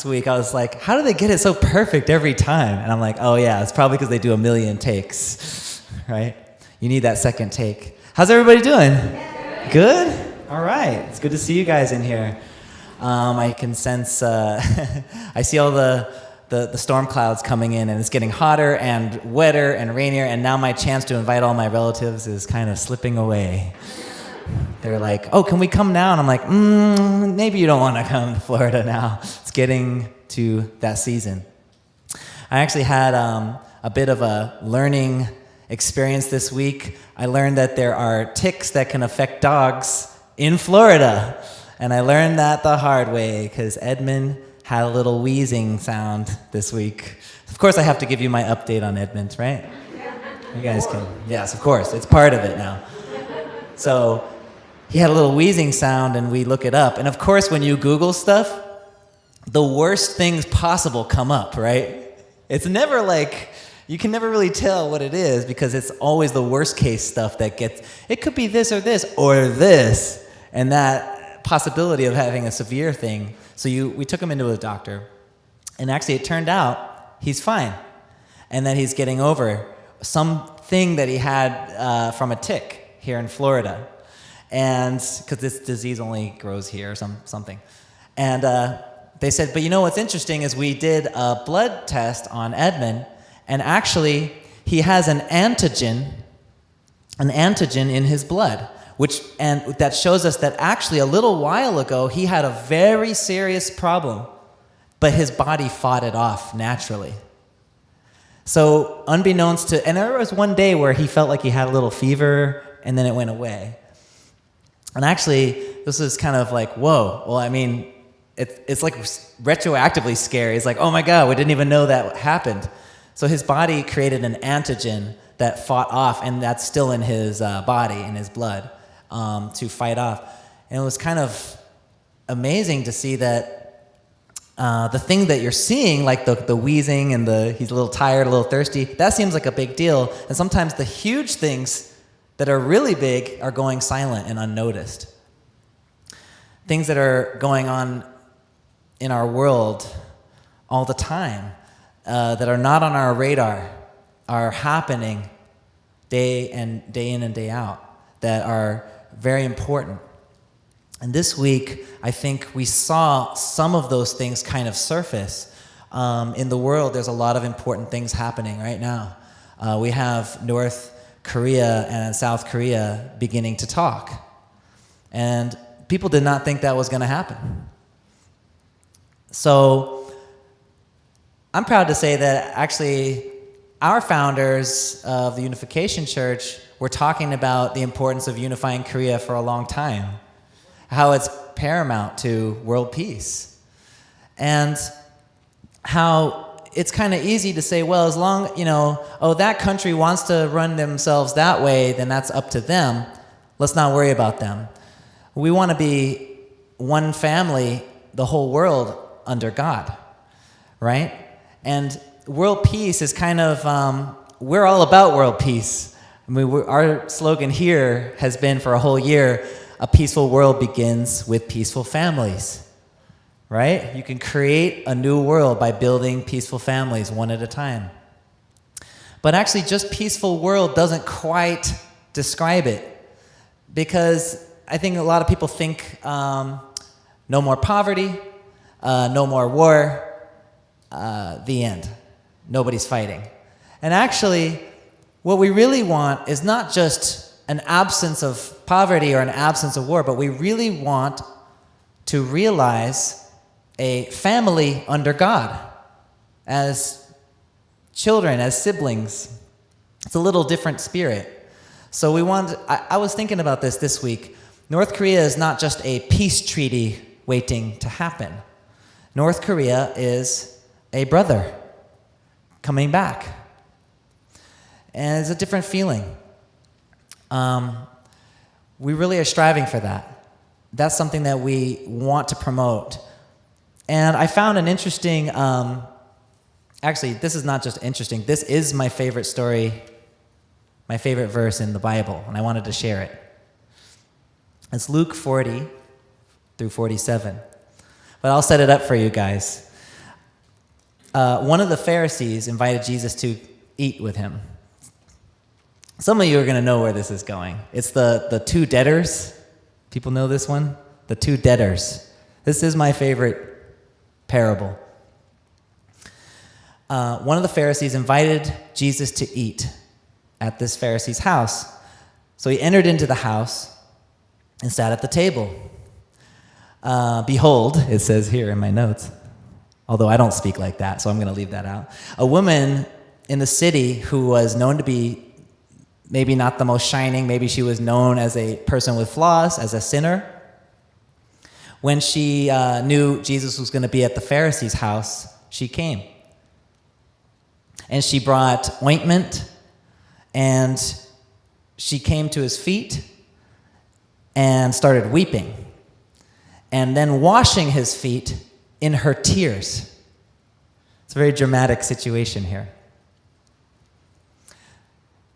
week, I was like, how do they get it so perfect every time? And I'm like, oh yeah, it's probably because they do a million takes, right? You need that second take. How's everybody doing? Good? All right. It's good to see you guys in here. I can sense, I see all the storm clouds coming in, and it's getting hotter and wetter and rainier, and now my chance to invite all my relatives is kind of slipping away. They're like, oh, can we come now? And I'm like, maybe you don't want to come to Florida now. It's getting to that season. I actually had a bit of a learning experience this week. I learned that there are ticks that can affect dogs in Florida. And I learned that the hard way because Edmund had a little wheezing sound this week. Of course, I have to give you my update on Edmund, right? You guys can. Yes, of course. It's part of it now. So he had a little wheezing sound, and we look it up. And of course, when you Google stuff, the worst things possible come up, right? It's never like, you can never really tell what it is because it's always the worst case stuff that gets, it could be this or this, and that possibility of having a severe thing. So we took him into a doctor, and actually it turned out he's fine, and that he's getting over something that he had from a tick here in Florida. And because this disease only grows here or something. And they said, but you know what's interesting is we did a blood test on Edmund, and actually he has an antigen in his blood, and that shows us that actually a little while ago he had a very serious problem, but his body fought it off naturally. So unbeknownst to, and there was one day where he felt like he had a little fever, and then it went away. And actually, this is kind of like, whoa. Well, I mean, it's like retroactively scary. It's like, oh my God, we didn't even know that happened. So his body created an antigen that fought off, and that's still in his body, in his blood, to fight off. And it was kind of amazing to see that the thing that you're seeing, like the wheezing and he's a little tired, a little thirsty, that seems like a big deal. And sometimes the huge things that are really big are going silent and unnoticed. Things that are going on in our world all the time that are not on our radar are happening day in and day out that are very important. And this week, I think we saw some of those things kind of surface. In the world, there's a lot of important things happening right now. We have North Korea and South Korea beginning to talk. And people did not think that was going to happen. So I'm proud to say that actually our founders of the Unification Church were talking about the importance of unifying Korea for a long time, how it's paramount to world peace, and how it's kind of easy to say, well, as long, that country wants to run themselves that way, then that's up to them. Let's not worry about them. We want to be one family, the whole world under God, right? And world peace is kind of, we're all about world peace. I mean, our slogan here has been for a whole year, a peaceful world begins with peaceful families. Right? You can create a new world by building peaceful families one at a time. But actually, just peaceful world doesn't quite describe it, because I think a lot of people think no more poverty, no more war, the end. Nobody's fighting. And actually, what we really want is not just an absence of poverty or an absence of war, but we really want to realize a family under God, as children, as siblings. It's a little different spirit. So I was thinking about this week. North Korea is not just a peace treaty waiting to happen. North Korea is a brother coming back. And it's a different feeling. We really are striving for that. That's something that we want to promote. And I found an interesting, actually, this is not just interesting, this is my favorite story, my favorite verse in the Bible, and I wanted to share it. It's Luke 40 through 47. But I'll set it up for you guys. one of the Pharisees invited Jesus to eat with him. Some of you are going to know where this is going. It's the two debtors. People know this one? The two debtors. This is my favorite parable. One of the Pharisees invited Jesus to eat at this Pharisee's house. So he entered into the house and sat at the table. Behold, it says here in my notes, although I don't speak like that, so I'm going to leave that out. A woman in the city who was known to be maybe not the most shining, maybe she was known as a person with flaws, as a sinner. When she knew Jesus was going to be at the Pharisee's house, she came. And she brought ointment, and she came to his feet and started weeping, and then washing his feet in her tears. It's a very dramatic situation here.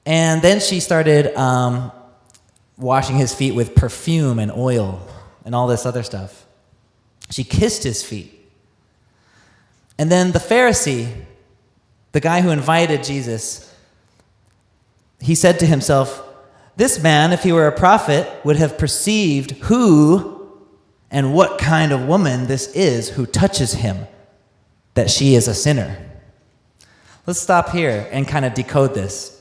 And then she started washing his feet with perfume and oil and all this other stuff. She kissed his feet. And then the Pharisee, the guy who invited Jesus, he said to himself, this man, if he were a prophet, would have perceived who and what kind of woman this is who touches him, that she is a sinner. Let's stop here and kind of decode this.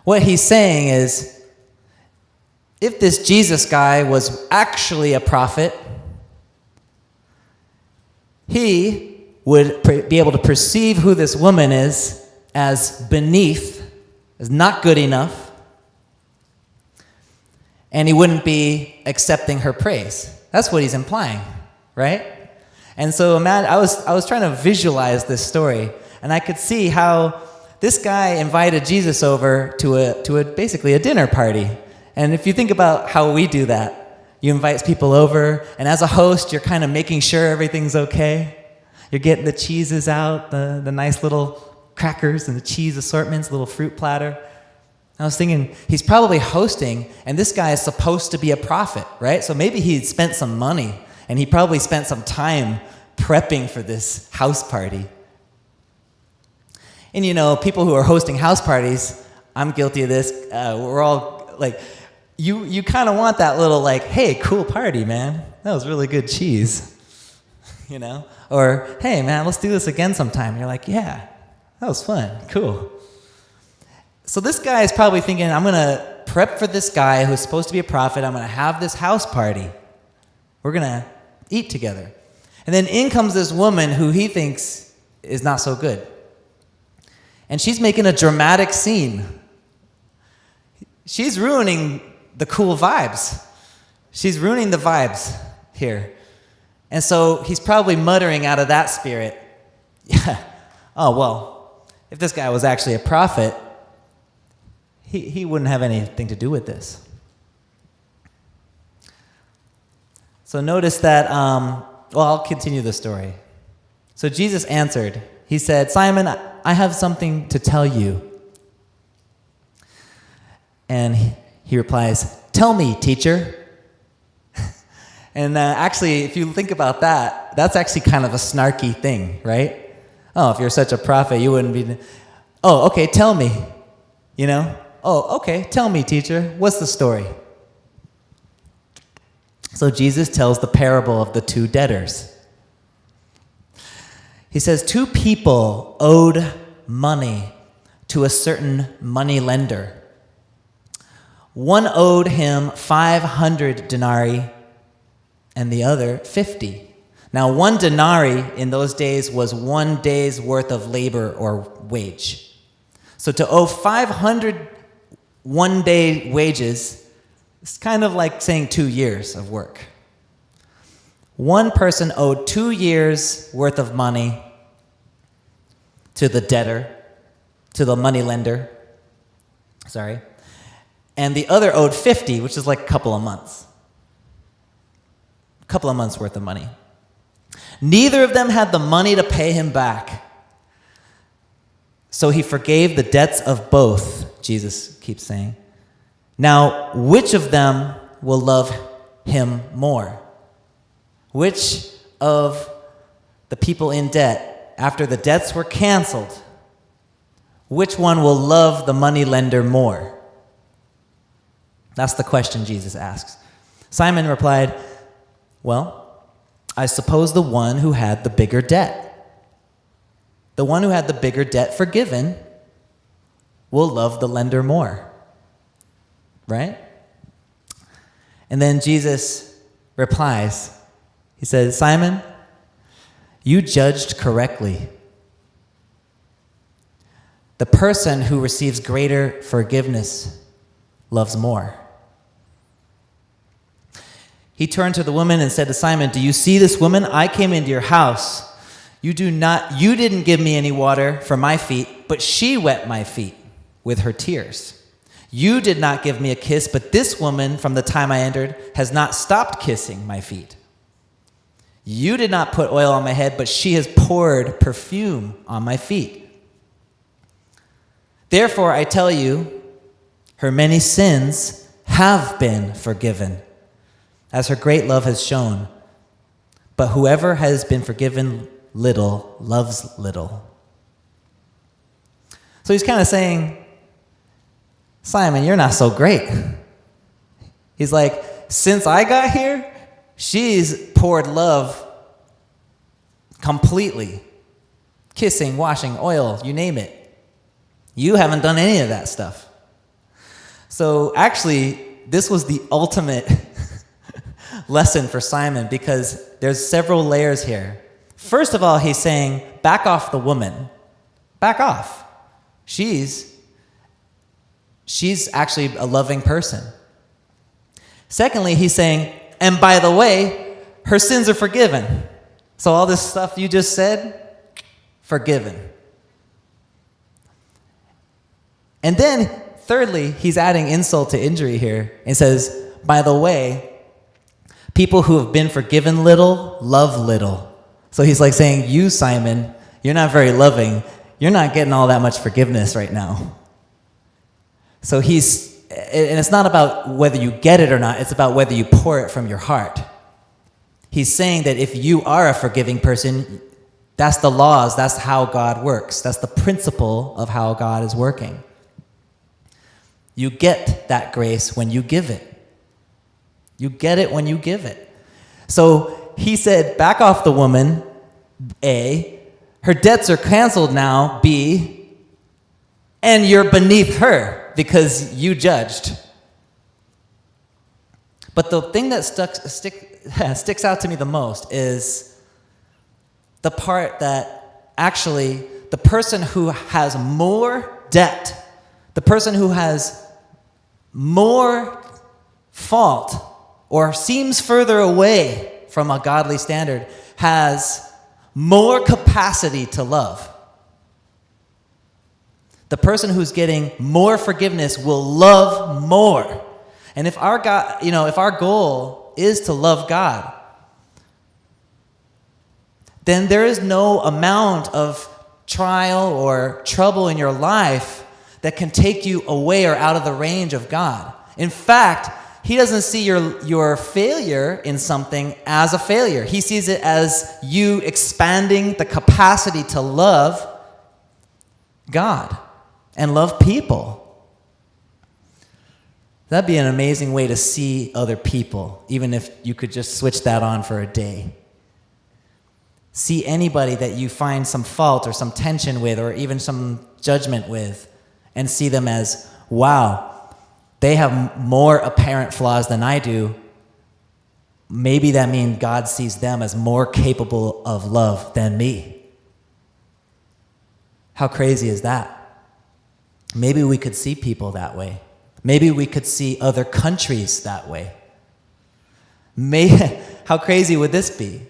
What he's saying is, if this Jesus guy was actually a prophet, he would be able to perceive who this woman is as beneath, as not good enough, and he wouldn't be accepting her praise. That's what he's implying, right? And so I was trying to visualize this story, and I could see how this guy invited Jesus over to basically a dinner party. And if you think about how we do that, you invite people over, and as a host, you're kind of making sure everything's okay. You're getting the cheeses out, the nice little crackers and the cheese assortments, little fruit platter. I was thinking, he's probably hosting, and this guy is supposed to be a prophet, right? So maybe he spent some money, and he probably spent some time prepping for this house party. And you know, people who are hosting house parties, I'm guilty of this, we're all like, you kind of want that little like, hey, cool party, man. That was really good cheese, you know? Or, hey, man, let's do this again sometime. And you're like, yeah, that was fun, cool. So this guy is probably thinking, I'm going to prep for this guy who's supposed to be a prophet. I'm going to have this house party. We're going to eat together. And then in comes this woman who he thinks is not so good. And she's making a dramatic scene. She's ruining the cool vibes. She's ruining the vibes here. And so he's probably muttering out of that spirit, yeah, oh, well, if this guy was actually a prophet, he wouldn't have anything to do with this. So notice that, I'll continue the story. So Jesus answered. He said, Simon, I have something to tell you. And he replies, tell me, teacher. And actually, if you think about that, that's actually kind of a snarky thing, right? Oh, if you're such a prophet, you wouldn't be, oh, okay, tell me, you know? Oh, okay, tell me, teacher, what's the story? So Jesus tells the parable of the two debtors. He says, two people owed money to a certain money lender. One owed him 500 denarii and the other 50. Now, 1 denarii in those days was 1 day's worth of labor or wage. So to owe 500 one-day wages is kind of like saying 2 years of work. One person owed 2 years' worth of money to the debtor, to the money lender, and the other owed 50, which is like a couple of months. A couple of months' worth of money. Neither of them had the money to pay him back. So he forgave the debts of both, Jesus keeps saying. Now, which of them will love him more? Which of the people in debt after the debts were canceled, which one will love the moneylender more? That's the question Jesus asks. Simon replied, well, I suppose the one who had the bigger debt. The one who had the bigger debt forgiven will love the lender more. Right? And then Jesus replies. He says, Simon, you judged correctly. The person who receives greater forgiveness loves more. He turned to the woman and said to Simon, do you see this woman? I came into your house. You didn't give me any water for my feet, but she wet my feet with her tears. You did not give me a kiss, but this woman, from the time I entered, has not stopped kissing my feet. You did not put oil on my head, but she has poured perfume on my feet. Therefore, I tell you, her many sins have been forgiven, as her great love has shown. But whoever has been forgiven little loves little. So he's kind of saying, Simon, you're not so great. He's like, since I got here, she's poured love completely. Kissing, washing, oil, you name it. You haven't done any of that stuff. So actually, this was the ultimate lesson for Simon because there's several layers here. First of all, he's saying, back off the woman. Back off. She's actually a loving person. Secondly, he's saying, and by the way, her sins are forgiven. So all this stuff you just said, forgiven. And then, thirdly, he's adding insult to injury here and says, by the way, people who have been forgiven little, love little. So he's like saying, you, Simon, you're not very loving. You're not getting all that much forgiveness right now. So and it's not about whether you get it or not, it's about whether you pour it from your heart. He's saying that if you are a forgiving person, that's the laws, that's how God works. That's the principle of how God is working. You get that grace when you give it. You get it when you give it. So he said, back off the woman, A. Her debts are canceled now, B. And you're beneath her because you judged. But the thing that sticks out to me the most is the part that actually the person who has more debt, the person who has more fault or seems further away from a godly standard has more capacity to love. The person who's getting more forgiveness will love more. And if our God, if our goal is to love God, then there is no amount of trial or trouble in your life that can take you away or out of the range of God. In fact, he doesn't see your failure in something as a failure. He sees it as you expanding the capacity to love God and love people. That'd be an amazing way to see other people, even if you could just switch that on for a day. See anybody that you find some fault or some tension with or even some judgment with and see them as, wow, they have more apparent flaws than I do. Maybe that means God sees them as more capable of love than me. How crazy is that? Maybe we could see people that way. Maybe we could see other countries that way. How crazy would this be?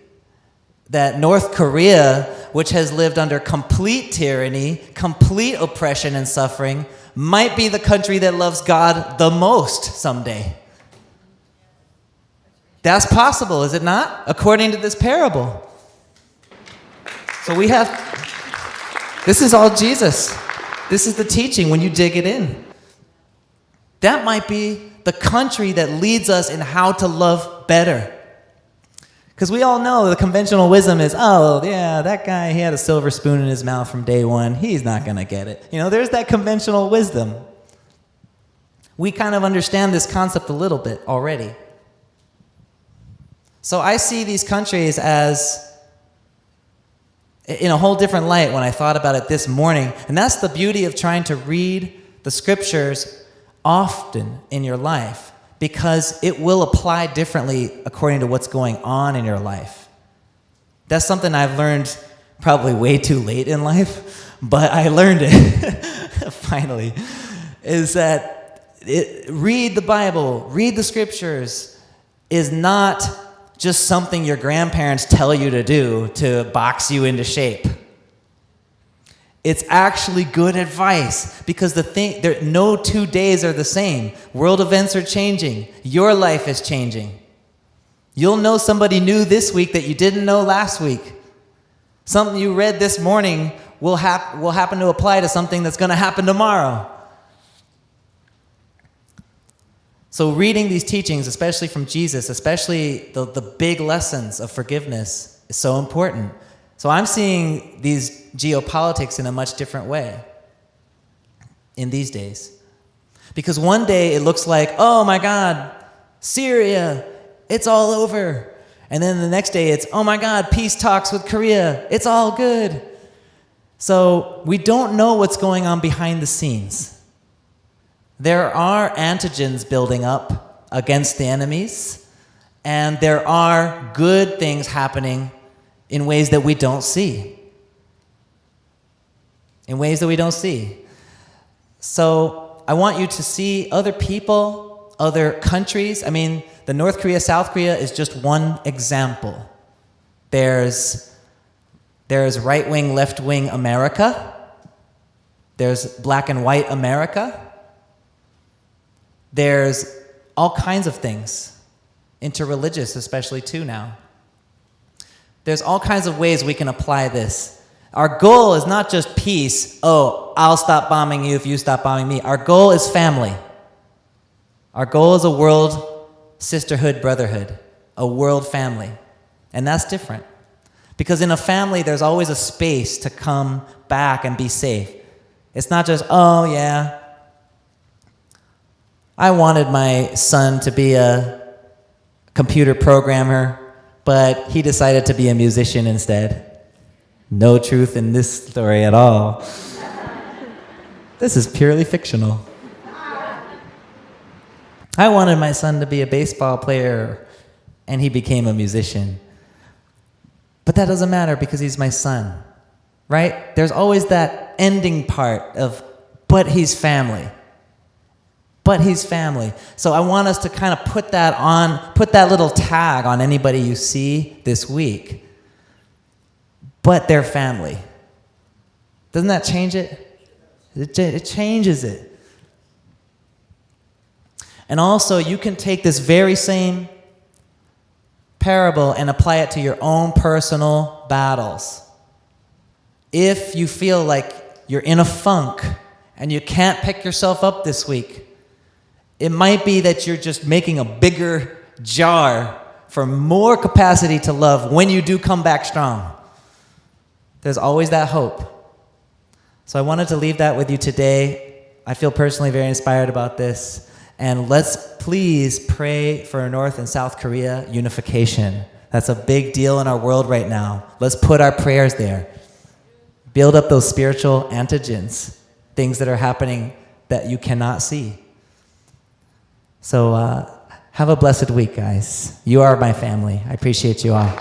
That North Korea, which has lived under complete tyranny, complete oppression and suffering, might be the country that loves God the most someday. That's possible, is it not? According to this parable. So this is all Jesus. This is the teaching when you dig it in. That might be the country that leads us in how to love better. Because we all know the conventional wisdom is, oh, yeah, that guy, he had a silver spoon in his mouth from day one. He's not going to get it. There's that conventional wisdom. We kind of understand this concept a little bit already. So I see these countries as in a whole different light when I thought about it this morning. And that's the beauty of trying to read the scriptures often in your life, because it will apply differently according to what's going on in your life. That's something I've learned probably way too late in life, but I learned it finally, is that read the Bible, read the scriptures is not just something your grandparents tell you to do to box you into shape. It's actually good advice, because no 2 days are the same. World events are changing. Your life is changing. You'll know somebody new this week that you didn't know last week. Something you read this morning will happen to apply to something that's going to happen tomorrow. So reading these teachings, especially from Jesus, especially the big lessons of forgiveness, is so important. So I'm seeing these geopolitics in a much different way in these days. Because one day it looks like, oh my God, Syria, it's all over. And then the next day it's, oh my God, peace talks with Korea, it's all good. So we don't know what's going on behind the scenes. There are antigens building up against the enemies, and there are good things happening in ways that we don't see. In ways that we don't see. So I want you to see other people, other countries. I mean, the North Korea, South Korea is just one example. There's right-wing, left-wing America. There's black and white America. There's all kinds of things, interreligious especially too now. There's all kinds of ways we can apply this. Our goal is not just peace. Oh, I'll stop bombing you if you stop bombing me. Our goal is family. Our goal is a world sisterhood, brotherhood, a world family. And that's different. Because in a family, there's always a space to come back and be safe. It's not just, oh yeah, I wanted my son to be a computer programmer, but he decided to be a musician instead. No truth in this story at all. This is purely fictional. I wanted my son to be a baseball player, and he became a musician. But that doesn't matter because he's my son, right? There's always that ending part of, but he's family. But he's family. So I want us to kind of put that little tag on anybody you see this week. But they're family. Doesn't that change it? It changes it. And also, you can take this very same parable and apply it to your own personal battles. If you feel like you're in a funk and you can't pick yourself up this week, it might be that you're just making a bigger jar for more capacity to love when you do come back strong. There's always that hope. So I wanted to leave that with you today. I feel personally very inspired about this. And let's please pray for North and South Korea unification. That's a big deal in our world right now. Let's put our prayers there. Build up those spiritual antigens, things that are happening that you cannot see. So have a blessed week, guys. You are my family. I appreciate you all.